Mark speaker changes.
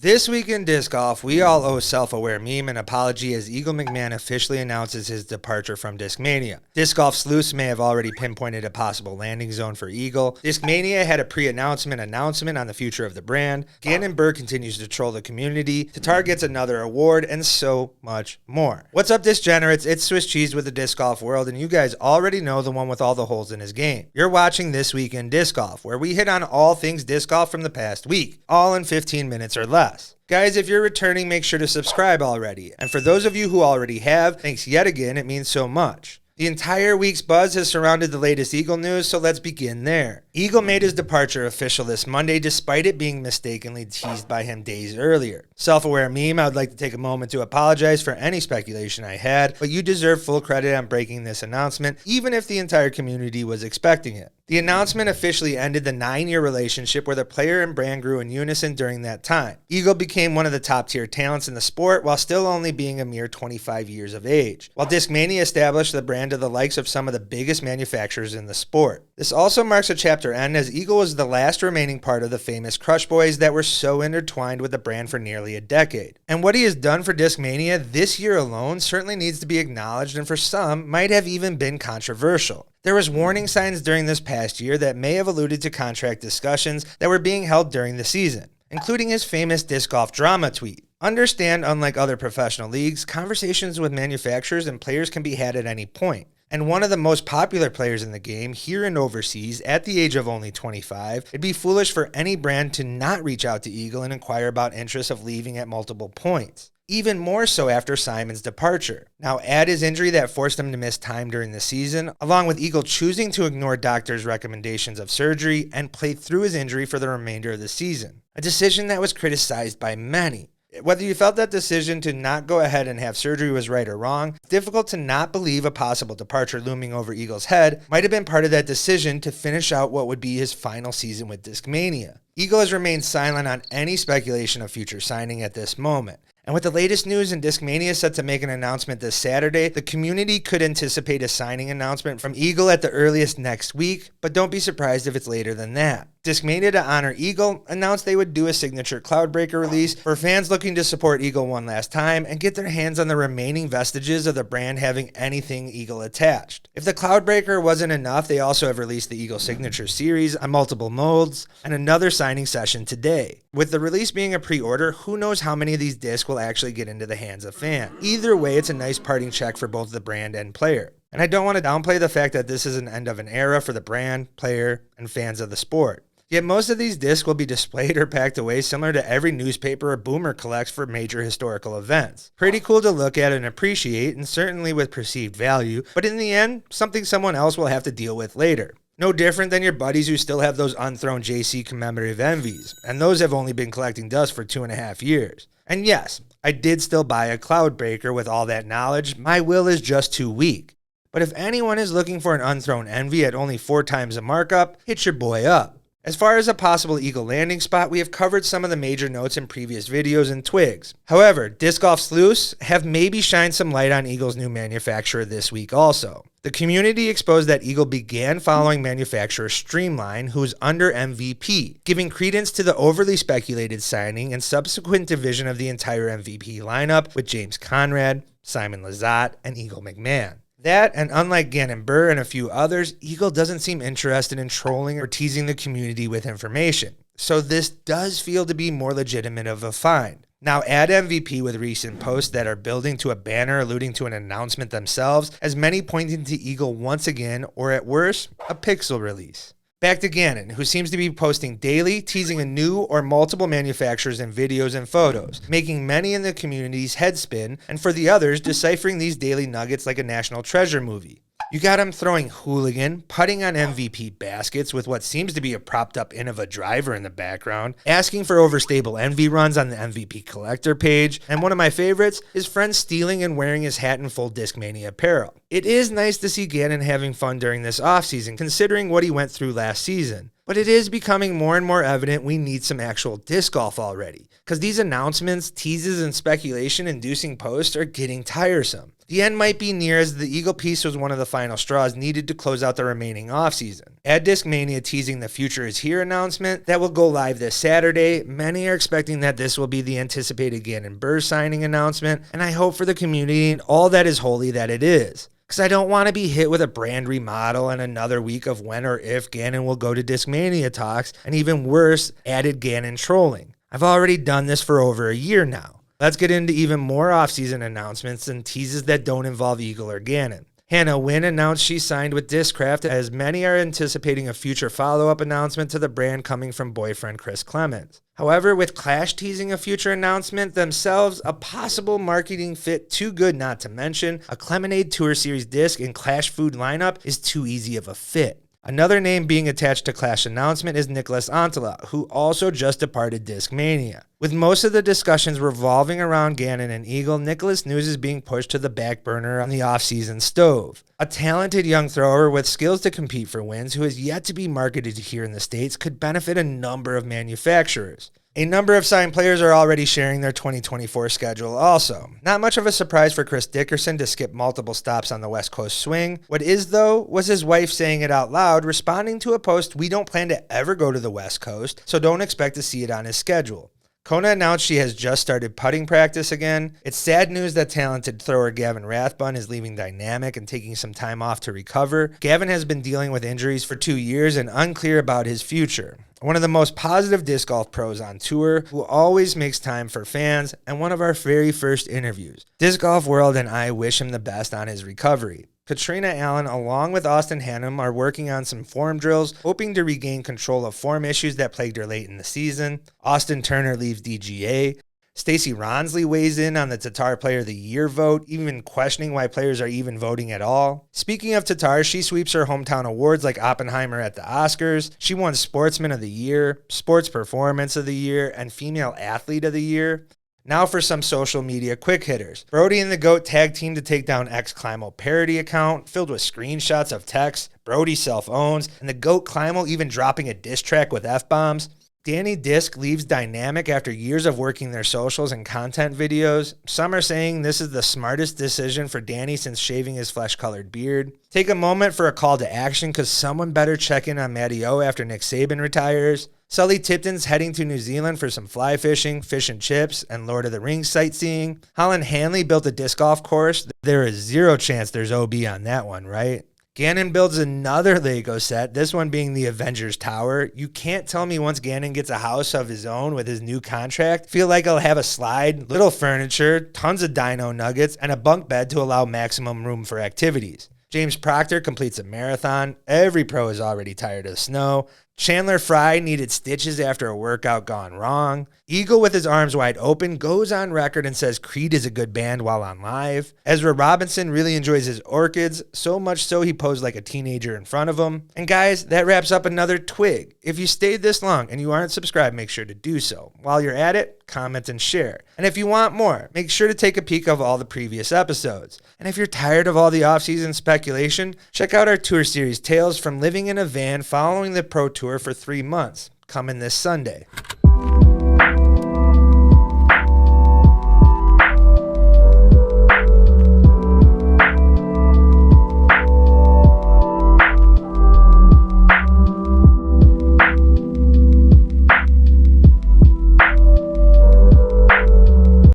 Speaker 1: This week in Disc Golf, we all owe Self-Aware Meme an apology as Eagle McMahon officially announces his departure from Discmania. Disc Golf sleuths may have already pinpointed a possible landing zone for Eagle. Discmania had a pre-announcement on the future of the brand. Gannon Buhr continues to troll the community. Tattar gets another award, and so much more. What's up, Discgenerates? It's Swiss Cheese with the Disc Golf world, and you guys already know the one with all the holes in his game. You're watching This Week in Disc Golf, where we hit on all things disc golf from the past week, all in 15 minutes or less. Guys, if you're returning, make sure to subscribe already. And for those of you who already have, thanks yet again, it means so much. The entire week's buzz has surrounded the latest Eagle news, so let's begin there. Eagle made his departure official this Monday despite it being mistakenly teased by him days earlier. Self-Aware Meme, I would like to take a moment to apologize for any speculation I had, but you deserve full credit on breaking this announcement, even if the entire community was expecting it. The announcement officially ended the 9-year relationship where the player and brand grew in unison during that time. Eagle became one of the top-tier talents in the sport while still only being a mere 25 years of age, while Discmania established the brand to the likes of some of the biggest manufacturers in the sport. This also marks a chapter end as Eagle was the last remaining part of the famous Crush Boys that were so intertwined with the brand for nearly a decade. And what he has done for Discmania this year alone certainly needs to be acknowledged, and for some might have even been controversial. There was warning signs during this past year that may have alluded to contract discussions that were being held during the season, including his famous disc golf drama tweet. Understand, unlike other professional leagues, conversations with manufacturers and players can be had at any point. And one of the most popular players in the game, here and overseas, at the age of only 25, it'd be foolish for any brand to not reach out to Eagle and inquire about interest of leaving at multiple points. Even more so after Simon's departure. Now add his injury that forced him to miss time during the season, along with Eagle choosing to ignore doctors' recommendations of surgery and play through his injury for the remainder of the season. A decision that was criticized by many. Whether you felt that decision to not go ahead and have surgery was right or wrong, it's difficult to not believe a possible departure looming over Eagle's head might have been part of that decision to finish out what would be his final season with Discmania. Eagle has remained silent on any speculation of future signing at this moment. And with the latest news and Discmania set to make an announcement this Saturday, the community could anticipate a signing announcement from Eagle at the earliest next week, but don't be surprised if it's later than that. Discmania, to honor Eagle, announced they would do a signature Cloudbreaker release for fans looking to support Eagle one last time and get their hands on the remaining vestiges of the brand having anything Eagle attached. If the Cloudbreaker wasn't enough, they also have released the Eagle Signature Series on multiple molds and another signing session today. With the release being a pre-order, who knows how many of these discs will actually get into the hands of fans. Either way, it's a nice parting check for both the brand and player. And I don't want to downplay the fact that this is an end of an era for the brand, player, and fans of the sport. Yet most of these discs will be displayed or packed away similar to every newspaper or boomer collects for major historical events. Pretty cool to look at and appreciate, and certainly with perceived value, but in the end, something someone else will have to deal with later. No different than your buddies who still have those unthrown JC commemorative envies, and those have only been collecting dust for 2.5 years. And yes, I did still buy a Cloudbreaker with all that knowledge. My will is just too weak. But if anyone is looking for an unthrown envy at only 4 times the markup, hit your boy up. As far as a possible Eagle landing spot, we have covered some of the major notes in previous videos and twigs. However, disc golf sleuths have maybe shined some light on Eagle's new manufacturer this week also. The community exposed that Eagle began following manufacturer Streamline, who is under MVP, giving credence to the overly speculated signing and subsequent division of the entire MVP lineup with James Conrad, Simon Lizotte, and Eagle McMahon. That, and unlike Gannon Buhr and a few others, Eagle doesn't seem interested in trolling or teasing the community with information. So this does feel to be more legitimate of a find. Now add MVP with recent posts that are building to a banner alluding to an announcement themselves, as many pointing to Eagle once again, or at worst, a pixel release. Back to Gannon, who seems to be posting daily, teasing a new or multiple manufacturers in videos and photos, making many in the community's head spin, and for the others, deciphering these daily nuggets like a National Treasure movie. You got him throwing hooligan, putting on MVP baskets with what seems to be a propped up Innova driver in the background, asking for overstable envy runs on the MVP collector page, and one of my favorites, his friend stealing and wearing his hat in full Discmania apparel. It is nice to see Gannon having fun during this offseason, considering what he went through last season. But it is becoming more and more evident we need some actual disc golf already, because these announcements, teases, and speculation-inducing posts are getting tiresome. The end might be near, as the Eagle piece was one of the final straws needed to close out the remaining offseason. At Discmania teasing the Future is Here announcement that will go live this Saturday, many are expecting that this will be the anticipated Gannon Buhr signing announcement, and I hope for the community and all that is holy that it is. Because I don't want to be hit with a brand remodel and another week of when or if Gannon will go to Discmania talks, and even worse, added Gannon trolling. I've already done this for over a year now. Let's get into even more offseason announcements and teases that don't involve Eagle or Gannon. Hannah Wynn announced she signed with Discraft, as many are anticipating a future follow-up announcement to the brand coming from boyfriend Chris Clemens. However, with Clash teasing a future announcement themselves, a possible marketing fit too good not to mention, a Clemonade Tour Series disc and Clash food lineup is too easy of a fit. Another name being attached to Clash announcement is Nicholas Antala, who also just departed Discmania. With most of the discussions revolving around Gannon and Eagle, Nicholas news is being pushed to the back burner on the off-season stove. A talented young thrower with skills to compete for wins, who is yet to be marketed here in the States, could benefit a number of manufacturers. A number of signed players are already sharing their 2024 schedule also. Not much of a surprise for Chris Dickerson to skip multiple stops on the West Coast swing. What is, though, was his wife saying it out loud, responding to a post, "We don't plan to ever go to the West Coast, so don't expect to see it on his schedule." Kona announced she has just started putting practice again. It's sad news that talented thrower Gavin Rathbun is leaving Dynamic and taking some time off to recover. Gavin has been dealing with injuries for 2 years and unclear about his future. One of the most positive disc golf pros on tour, who always makes time for fans, and one of our very first interviews. Disc Golf World and I wish him the best on his recovery. Katrina Allen, along with Austin Hannum, are working on some form drills, hoping to regain control of form issues that plagued her late in the season. Austin Turner leaves DGA. Stacey Ronsley weighs in on the Tattar Player of the Year vote, even questioning why players are even voting at all. Speaking of Tattar, she sweeps her hometown awards like Oppenheimer at the Oscars. She won Sportsman of the Year, Sports Performance of the Year, and Female Athlete of the Year. Now for some social media quick hitters. Brody and the GOAT tag team to take down ex-Climo parody account filled with screenshots of texts Brody self-owns, and the GOAT Climo even dropping a diss track with F-bombs. Danny Disc leaves Dynamic after years of working their socials and content videos. Some are saying this is the smartest decision for Danny since shaving his flesh-colored beard. Take a moment for a call to action, because someone better check in on Matty O after Nick Saban retires. Sully Tipton's heading to New Zealand for some fly fishing, fish and chips, and Lord of the Rings sightseeing. Holland Hanley built a disc golf course. There is zero chance there's OB on that one, right? Gannon builds another Lego set, this one being the Avengers Tower. You can't tell me once Gannon gets a house of his own with his new contract, feel like he'll have a slide, little furniture, tons of dino nuggets, and a bunk bed to allow maximum room for activities. James Proctor completes a marathon. Every pro is already tired of snow. Chandler Fry needed stitches after a workout gone wrong. Eagle, with his arms wide open, goes on record and says Creed is a good band while on live. Ezra Robinson really enjoys his orchids, so much so he posed like a teenager in front of them. And guys, that wraps up another Twig. If you stayed this long and you aren't subscribed, make sure to do so. While you're at it, comment and share. And if you want more, make sure to take a peek of all the previous episodes. And if you're tired of all the off-season speculation, check out our tour series, Tales from Living in a Van Following the Pro Tour for 3 months, coming this Sunday.